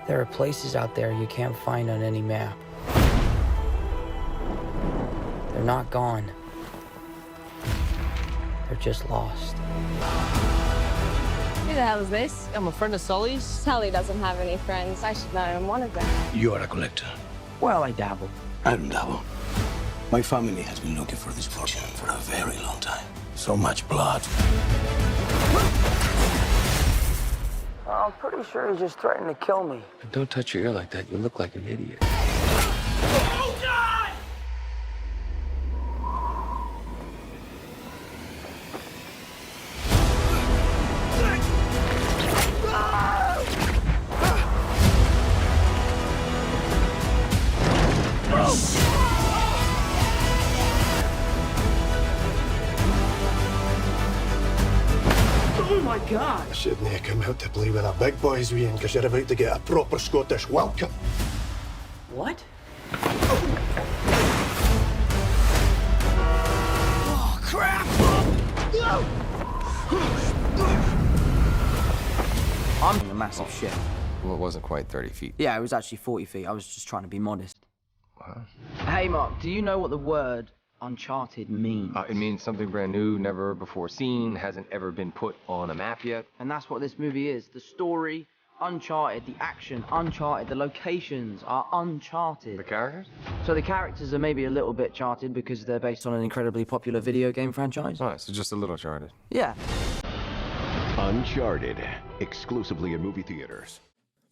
There are places out there you can't find on any map. They're not gone. They're just lost. Who the hell is this? I'm a friend of Sully's. Sully doesn't have any friends. I should know I'm one of them. You are a collector. Well, I dabble. I don't dabble. My family has been looking for this fortune for a very long time. So much blood. I'm pretty sure he just threatened to kill me. Don't touch your ear like that. You look like an idiot. Oh my God! I shouldn't have come out to play with the big boys, Ian, because you're about to get a proper Scottish welcome. What? Oh, crap! I'm a massive shit. Well, it wasn't quite 30 feet. Yeah, it was actually 40 feet. I was just trying to be modest. Wow. Hey, Mark, do you know what the word Uncharted means? It means something brand new, never before seen, hasn't ever been put on a map yet. And that's what this movie is. The story, Uncharted. The action, Uncharted. The locations are Uncharted. The characters? So the characters are maybe a little bit charted because they're based on an incredibly popular video game franchise. Oh, so just a little charted. Yeah. Uncharted, exclusively in movie theaters.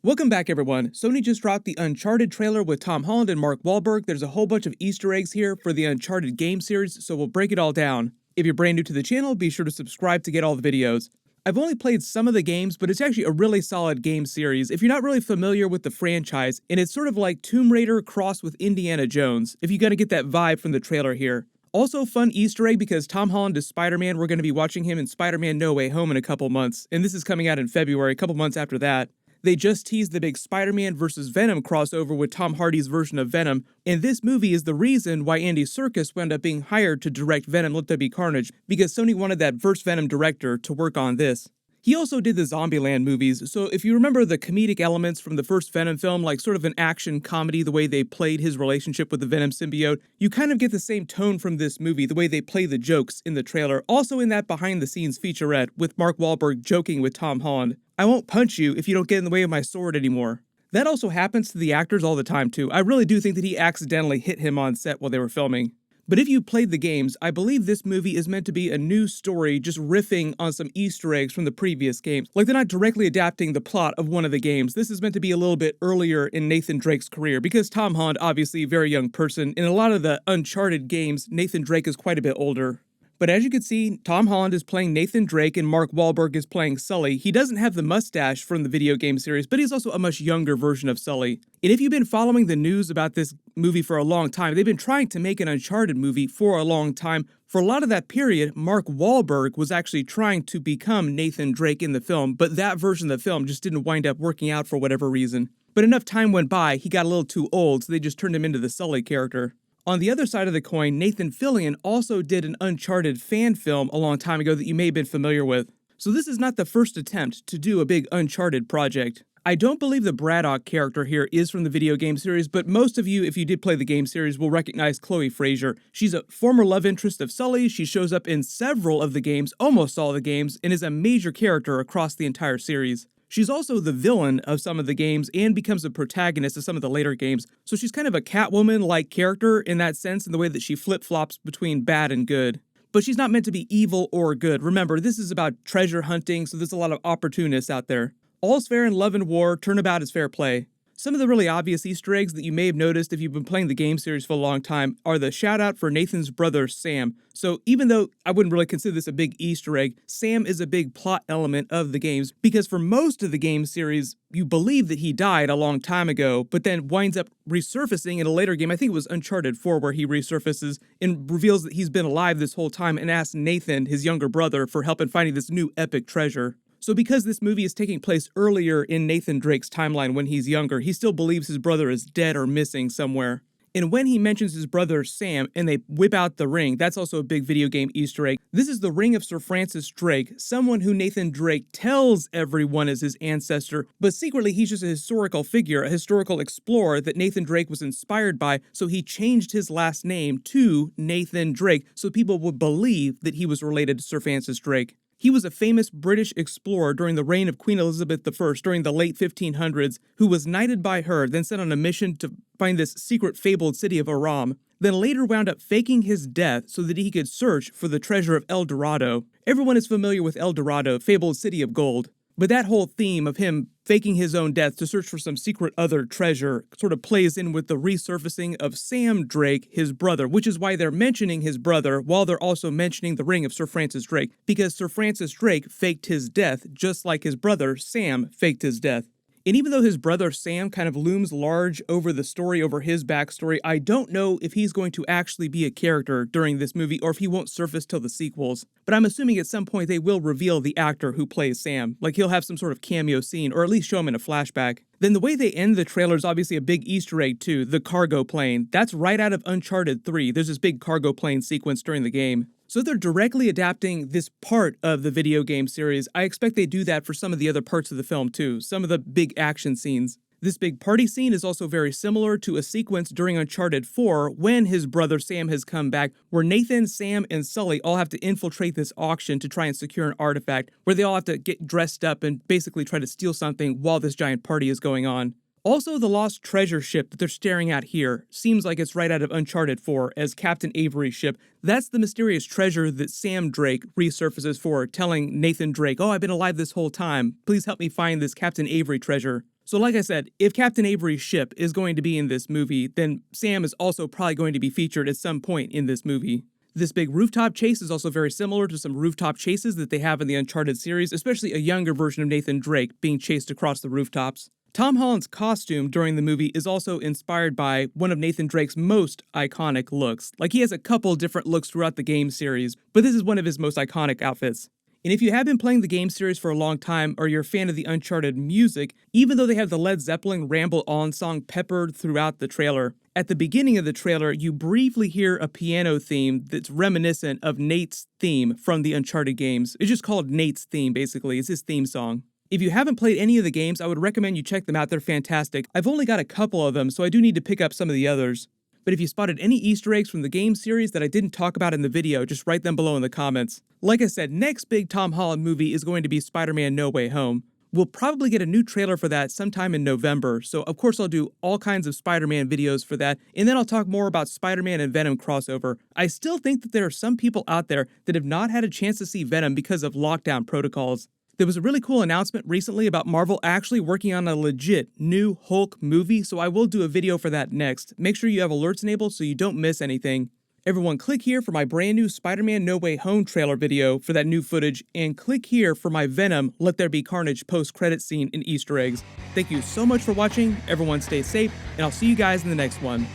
Welcome back, everyone. Sony just dropped the Uncharted trailer with Tom Holland and Mark Wahlberg. There's a whole bunch of Easter eggs here for the Uncharted game series, so we'll break it all down. If you're brand new to the channel, be sure to subscribe to get all the videos. I've only played some of the games, but it's actually a really solid game series if you're not really familiar with the franchise, and it's sort of like Tomb Raider crossed with Indiana Jones, if you gotta get that vibe from the trailer here. Also, fun Easter egg because Tom Holland is Spider-Man. We're going to be watching him in Spider-Man No Way Home in a couple months, and this is coming out in February, a couple months after that. They just teased the big Spider-Man vs. Venom crossover with Tom Hardy's version of Venom, and this movie is the reason why Andy Serkis wound up being hired to direct Venom Let There Be Carnage, because Sony wanted that first Venom director to work on this. He also did the Zombieland movies, so if you remember the comedic elements from the first Venom film, like sort of an action comedy, the way they played his relationship with the Venom symbiote, you kind of get the same tone from this movie, the way they play the jokes in the trailer, also in that behind-the-scenes featurette with Mark Wahlberg joking with Tom Holland. I won't punch you if you don't get in the way of my sword anymore. That also happens to the actors all the time too. I really do think that he accidentally hit him on set while they were filming. But if you played the games, I believe this movie is meant to be a new story just riffing on some Easter eggs from the previous games. Like they're not directly adapting the plot of one of the games. This is meant to be a little bit earlier in Nathan Drake's career because Tom Holland, obviously a very young person. In a lot of the Uncharted games, Nathan Drake is quite a bit older. But as you can see, Tom Holland is playing Nathan Drake and Mark Wahlberg is playing Sully. He doesn't have the mustache from the video game series, but he's also a much younger version of Sully. And if you've been following the news about this movie for a long time, they've been trying to make an Uncharted movie for a long time. For a lot of that period, Mark Wahlberg was actually trying to become Nathan Drake in the film, but that version of the film just didn't wind up working out for whatever reason. But enough time went by, he got a little too old, so they just turned him into the Sully character. On the other side of the coin, Nathan Fillion also did an Uncharted fan film a long time ago that you may have been familiar with. So this is not the first attempt to do a big Uncharted project. I don't believe the Braddock character here is from the video game series, but most of you, if you did play the game series, will recognize Chloe Frazer. She's a former love interest of Sully, she shows up in several of the games, almost all the games, and is a major character across the entire series. She's also the villain of some of the games and becomes a protagonist of some of the later games, so she's kind of a Catwoman-like character in that sense, in the way that she flip-flops between bad and good. But she's not meant to be evil or good. Remember, this is about treasure hunting, so there's a lot of opportunists out there. All's fair in love and war, turnabout is fair play. Some of the really obvious Easter eggs that you may have noticed if you've been playing the game series for a long time are the shout out for Nathan's brother Sam. So even though I wouldn't really consider this a big Easter egg, Sam is a big plot element of the games because for most of the game series, you believe that he died a long time ago, but then winds up resurfacing in a later game. I think it was Uncharted 4 where he resurfaces and reveals that he's been alive this whole time and asks Nathan, his younger brother, for help in finding this new epic treasure. So because this movie is taking place earlier in Nathan Drake's timeline when he's younger, he still believes his brother is dead or missing somewhere. And when he mentions his brother Sam and they whip out the ring, that's also a big video game Easter egg. This is the ring of Sir Francis Drake, someone who Nathan Drake tells everyone is his ancestor, but secretly he's just a historical figure, a historical explorer that Nathan Drake was inspired by, so he changed his last name to Nathan Drake so people would believe that he was related to Sir Francis Drake. He was a famous British explorer during the reign of Queen Elizabeth I during the late 1500s, who was knighted by her, then sent on a mission to find this secret fabled city of Aram, then later wound up faking his death so that he could search for the treasure of El Dorado. Everyone is familiar with El Dorado, fabled city of gold. But that whole theme of him faking his own death to search for some secret other treasure sort of plays in with the resurfacing of Sam Drake, his brother, which is why they're mentioning his brother while they're also mentioning the ring of Sir Francis Drake, because Sir Francis Drake faked his death just like his brother Sam faked his death. And even though his brother Sam kind of looms large over the story, over his backstory, I don't know if he's going to actually be a character during this movie or if he won't surface till the sequels. But I'm assuming at some point they will reveal the actor who plays Sam, like he'll have some sort of cameo scene or at least show him in a flashback. Then the way they end the trailer is obviously a big Easter egg too, the cargo plane. That's right out of Uncharted 3. There's this big cargo plane sequence during the game. So they're directly adapting this part of the video game series. I expect they do that for some of the other parts of the film too, some of the big action scenes. This big party scene is also very similar to a sequence during Uncharted 4 when his brother Sam has come back, where Nathan, Sam, and Sully all have to infiltrate this auction to try and secure an artifact, where they all have to get dressed up and basically try to steal something while this giant party is going on. Also, the lost treasure ship that they're staring at here seems like it's right out of Uncharted 4 as Captain Avery's ship. That's the mysterious treasure that Sam Drake resurfaces for, telling Nathan Drake, "Oh, I've been alive this whole time. Please help me find this Captain Avery treasure." So like I said, if Captain Avery's ship is going to be in this movie, then Sam is also probably going to be featured at some point in this movie. This big rooftop chase is also very similar to some rooftop chases that they have in the Uncharted series, especially a younger version of Nathan Drake being chased across the rooftops. Tom Holland's costume during the movie is also inspired by one of Nathan Drake's most iconic looks. Like, he has a couple different looks throughout the game series, but this is one of his most iconic outfits. And if you have been playing the game series for a long time or you're a fan of the Uncharted music, even though they have the Led Zeppelin Ramble On song peppered throughout the trailer, at the beginning of the trailer, you briefly hear a piano theme that's reminiscent of Nate's theme from the Uncharted games. It's just called Nate's theme, basically. It's his theme song. If you haven't played any of the games, I would recommend you check them out. They're fantastic. I've only got a couple of them, so I do need to pick up some of the others. But if you spotted any Easter eggs from the game series that I didn't talk about in the video, just write them below in the comments. Like I said, next big Tom Holland movie is going to be Spider-Man No Way Home. We'll probably get a new trailer for that sometime in November, so of course I'll do all kinds of Spider-Man videos for that, and then I'll talk more about Spider-Man and Venom crossover. I still think that there are some people out there that have not had a chance to see Venom because of lockdown protocols. There was a really cool announcement recently about Marvel actually working on a legit new Hulk movie, so I will do a video for that next. Make sure you have alerts enabled so you don't miss anything. Everyone, click here for my brand new Spider-Man No Way Home trailer video for that new footage, and click here for my Venom Let There Be Carnage post-credit scene and Easter eggs. Thank you so much for watching, everyone stay safe, and I'll see you guys in the next one.